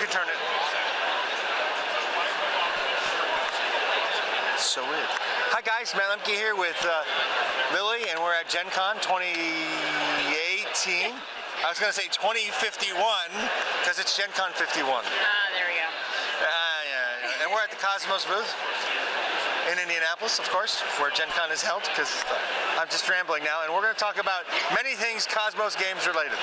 can turn it. So weird. Hi guys, Matt Lemke here with Lili, and we're at Gen Con 2018. I was going to say 2051, because it's Gen Con 51. There we go. Yeah. And we're at the Kosmos booth in Indianapolis, of course, where Gen Con is held, because I'm just rambling now, and we're going to talk about many things Kosmos Games related.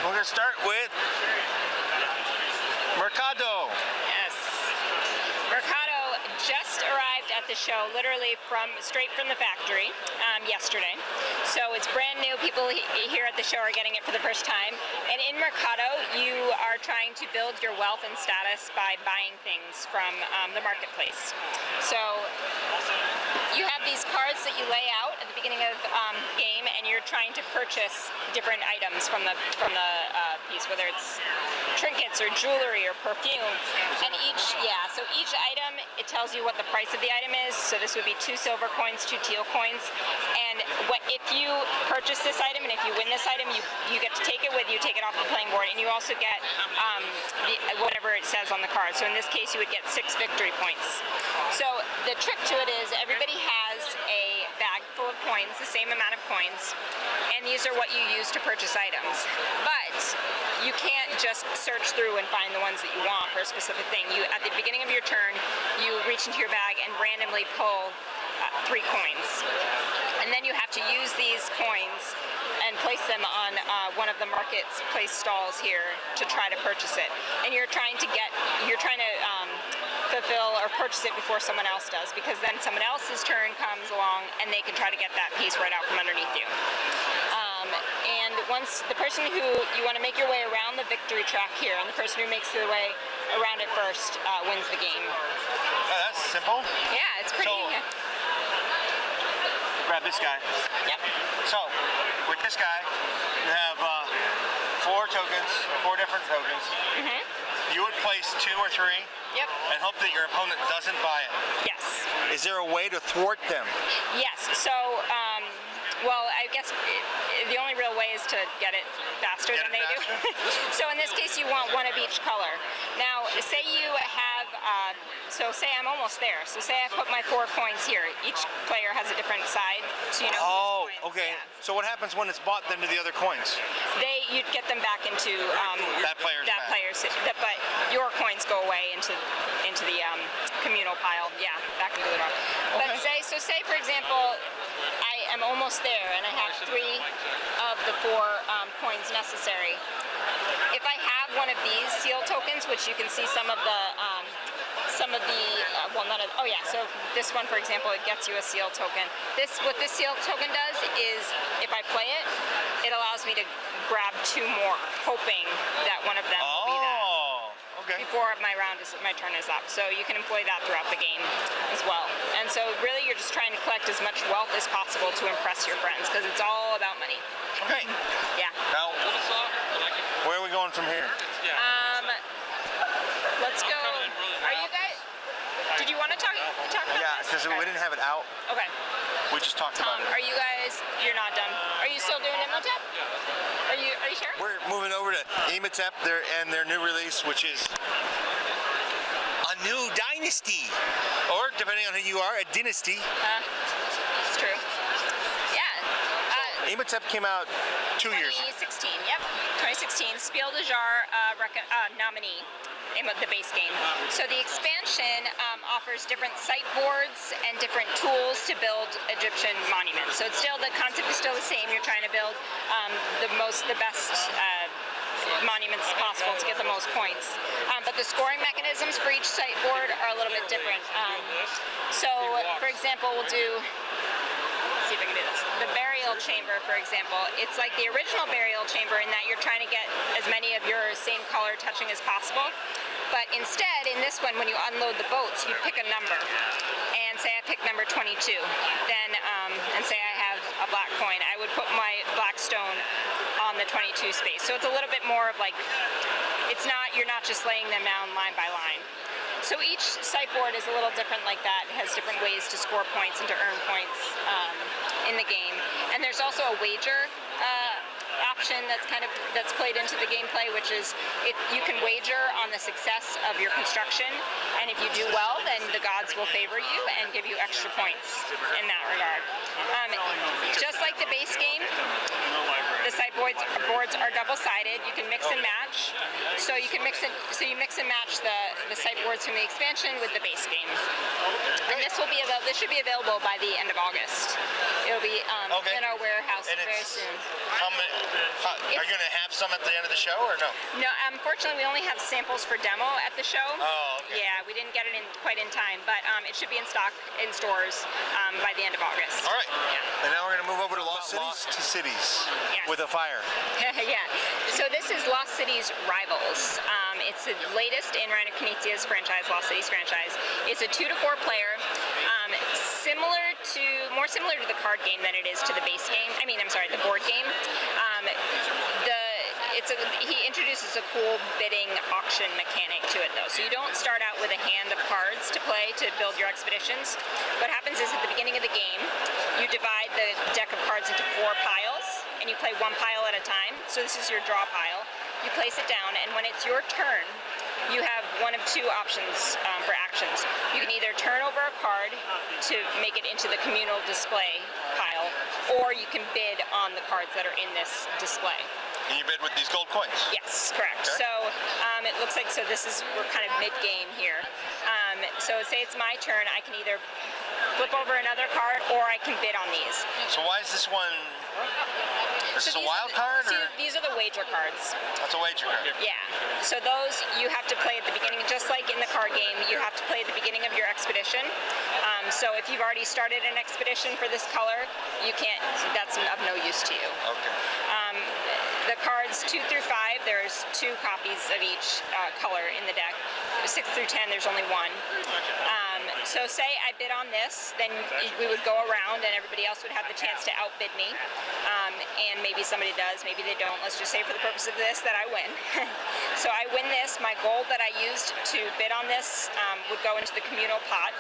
We're going to start with Mercado. Yes. Mercado just arrived at the show, literally straight from the factory yesterday. So it's brand new. People here at the show are getting it for the first time. And in Mercado, you are trying to build your wealth and status by buying things from the marketplace. So you have these cards that you lay out at the beginning of game, and you're trying to purchase different items from the piece, whether it's trinkets or jewelry or perfume. And so each item, it tells you what the price of the item is. So this would be 2 silver coins, 2 teal coins. And if you purchase this item and if you win this item, you get to take it with you, take it off the playing board, and you also get whatever it says on the card. So in this case, you would get 6 victory points. So the trick to it is everybody has a bag full of coins, the same amount of coins, and these are what you use to purchase items. But you can't just search through and find the ones that you want for a specific thing. At the beginning of your turn, you reach into your bag and randomly pull 3 coins. And then you have to use these coins and place them on one of the marketplace stalls here to try to purchase it. And you're trying to fulfill or purchase it before someone else does, because then someone else's turn comes along and they can try to get that piece right out from underneath you. And once the person who you want to make your way around the victory track here, and the person who makes their way around it first wins the game. Oh, that's simple. Yeah, it's pretty. Grab this guy. Yep. So, with this guy, you have 4 tokens, 4 different tokens. Mm-hmm. You would place 2 or 3. Yep. And hope that your opponent doesn't buy it. Yes. Is there a way to thwart them? Yes. So, well, I guess the only real way is to get it faster than they do. So in this case, you want 1 of each color. Now, say you have, say I'm almost there. So say I put my 4 coins here. Each player has a different side, so you know. Oh, okay. Yeah. So what happens when it's bought then to the other coins? You'd get them back into that player's. But your coins go away into the communal pile. Yeah, back into the draw. Okay. But say for example, I am almost there and I have 3 of the 4 coins necessary. If I have one of these seal tokens, which you can see so this one, for example, it gets you a seal token. What this seal token does is, if I play it, it allows me to grab 2 more, hoping that one of them will be that. Okay. Before my turn is up. So you can employ that throughout the game as well. And so really you're just trying to collect as much wealth as possible to impress your friends, because it's all about money. Okay. Yeah. Now, where are we going from here? Let's go. Are you guys? Did you want to talk about this? Yeah, because we didn't have it out. Okay. We just talked about it. Are you guys? You're not done. Are you still doing Imhotep? Are you sure? We're moving over to Imhotep and their new release, which is a new Dynasty, or depending on who you are, a Dynasty. It's true. Yeah. Imhotep came out 2 years ago. 2016. Yep. 2016. Spiel des Jahres nominee. The base game. So the expansion offers different site boards and different tools to build Egyptian monuments. So the concept is still the same. You're trying to build the best monuments possible to get the most points. But the scoring mechanisms for each site board are a little bit different. So, for example, we'll do. Let's see if I can do this. The burial chamber, for example, it's like the original burial chamber in that you're trying to get as many of your same color touching as possible. But instead, in this one, when you unload the boats, you pick a number. And say I pick number 22. Then, and say I have a black coin, I would put my black stone on the 22 space. So it's a little bit more of like it's not, you're not just laying them down line by line. So each site board is a little different like that. It has different ways to score points and to earn points in the game. And there's also a wager option that's played into the gameplay, which is you can wager on the success of your construction, and if you do well, then the gods will favor you and give you extra points in that regard. Just like the base game, the site boards are double-sided. You can mix and match. So you can mix and match the site boards from the expansion with the base game. And this should be available by the end of August. It'll be in our warehouse very soon. Are you going to have some at the end of the show or no? No, unfortunately we only have samples for demo at the show. Oh, okay. Yeah, we didn't get it quite in time, but it should be in stock in stores by the end of August. All right. Yeah. And now we're going to move over to Lost Cities Yes. with a fire. Yeah. So this is Lost Cities Rivals. It's the latest in Reiner Knizia's franchise, Lost Cities franchise. It's a 2 to 4 player, more similar to the card game than it is to the base game. The board game. He introduces a cool bidding auction mechanic to it though. So you don't start out with a hand of cards to play to build your expeditions. What happens is at the beginning of the game, you divide the deck of cards into 4 piles, and you play 1 pile at a time. So this is your draw pile. You place it down, and when it's your turn, you have one of 2 options for actions. You can either turn over a card to make it into the communal display pile, or you can bid on the cards that are in this display. And you bid with these gold coins? Yes, correct. Okay. So it looks like, we're kind of mid-game here. So say it's my turn, I can either flip over another card or I can bid on these. So why is this one, is this a wild card? See, these are the wager cards. That's a wager card? Yeah. So those you have to play at the beginning, just like in the card game, you have to play at the beginning of your expedition. So if you've already started an expedition for this color, you can't, that's of no use to you. Okay. The cards 2 through 5, there's 2 copies of each color in the deck. 6 through 10, there's only 1. So say I bid on this, then we would go around and everybody else would have the chance to outbid me. And maybe somebody does, maybe they don't. Let's just say for the purpose of this that I win. So I win this, my gold that I used to bid on this would go into the communal pot.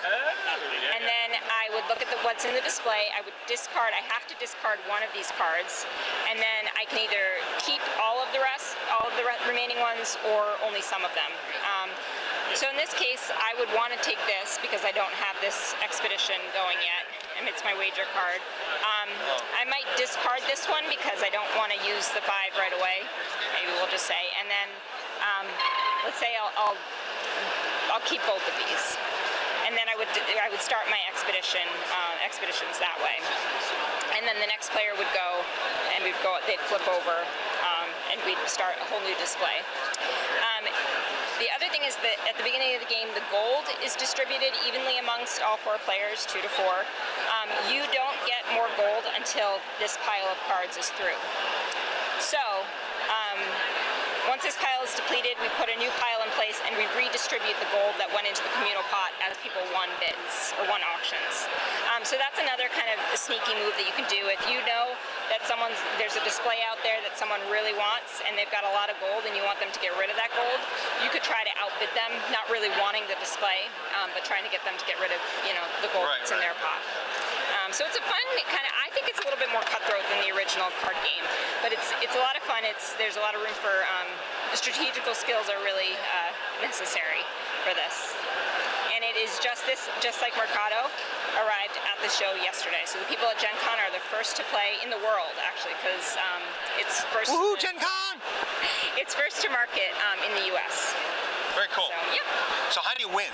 And then I would look at what's in the display. I would discard, I have to discard one of these cards. And then I can either keep all of the remaining ones, or only some of them. So in this case, I would want to take this because I don't have this expedition going yet, and it's my wager card. I might discard this one because I don't want to use the 5 right away. Maybe we'll just say, and then let's say I'll keep both of these, and then I would start my expeditions that way. And then the next player would go, and they'd flip over, and we'd start a whole new display. The other thing is that at the beginning of the game, the gold is distributed evenly amongst all 4 players, 2 to 4. You don't get more gold until this pile of cards is through. So, once this pile is depleted, we put a new pile in place and we redistribute the gold that went into the communal pot as people won bids or won auctions. So that's another kind of a sneaky move that you can do. If you know that there's a display out there that someone really wants and they've got a lot of gold and you want them to get rid of that gold, you could try to outbid them, not really wanting the display, but trying to get them to get rid of the gold that's in their pot. So it's a fun kind of, I think it's a little bit more cutthroat than the original card game, but it's a lot of fun. There's a lot of room for, the strategical skills are really necessary for this. And it is just like Mercado arrived at the show yesterday. So the people at Gen Con are the first to play in the world, actually, because it's first. Woohoo, Gen Con! It's first to market in the U.S. Very cool. So, yep. So how do you win?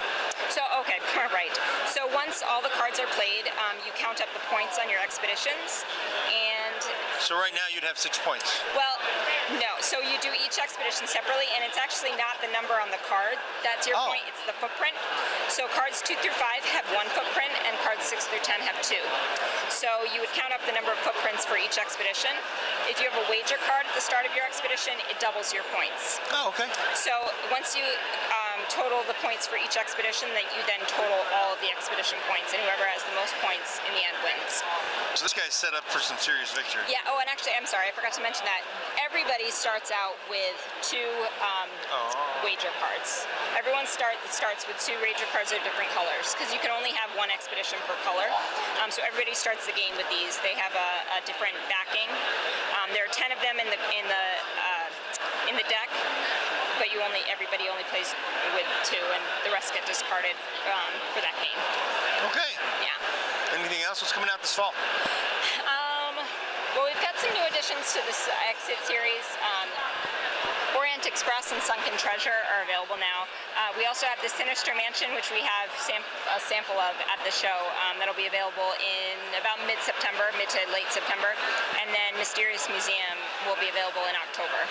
So, okay, right. So once all the cards are played, you count up the points on your expeditions, and... So right now you'd have 6 points. Well, no. So you do each expedition separately, and it's actually not the number on the card that's your point, it's the footprint. So cards 2 through 5 have 1 footprint, and cards 6 through 10 have 2. So you would count up the number of footprints for each expedition. If you have a wager card at the start of your expedition, it doubles your points. Oh, okay. So once you total the points for each expedition, that you then total all of the expedition points, and whoever has the most points in the end wins. So this guy's set up for some serious victory. Yeah, Oh, and actually, I'm sorry, I forgot to mention that everybody starts out with 2 wager cards. Everyone starts with 2 wager cards of different colors because you can only have 1 expedition per color. So everybody starts the game with these. They have a different backing. There are 10 of them in the deck, but everybody only plays with 2, and the rest get discarded for that game. Okay. Yeah. Anything else? What's coming out this fall? Well, we've got some new additions to this Exit series. Orient Express and Sunken Treasure are available now. We also have the Sinister Mansion, which we have a sample of at the show. That'll be available in about mid-September, mid to late September. And then Mysterious Museum will be available in October.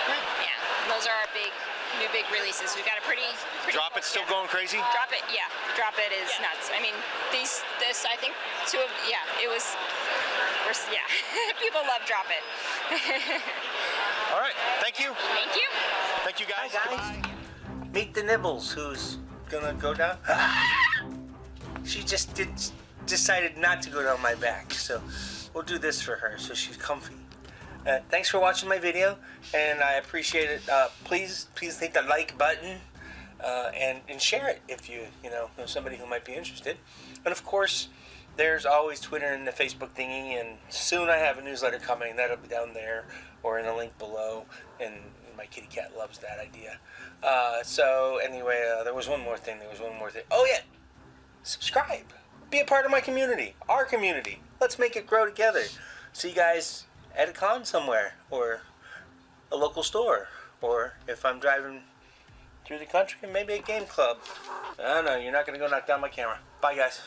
Okay. Yeah, those are our new big releases. We've got a pretty Drop It still going crazy? Drop It, yeah. Drop It is nuts. I mean, this I think people love Drop It. All right. Thank you. Thank you. Thank you, guys. Hi, guys. Meet the Nibbles, who's gonna go down. She just decided not to go down my back, so we'll do this for her so she's comfy. Thanks for watching my video, and I appreciate it. Please hit the like button and share it if you know somebody who might be interested. And of course, there's always Twitter and the Facebook thingy, and soon I have a newsletter coming. That'll be down there or in the link below, and my kitty cat loves that idea. So anyway, there was one more thing. Oh yeah, subscribe. Be a part of my community, our community. Let's make it grow together. See you guys at a con somewhere, or a local store, or if I'm driving through the country, maybe a game club. I don't know, you're not going to go knock down my camera. Bye, guys.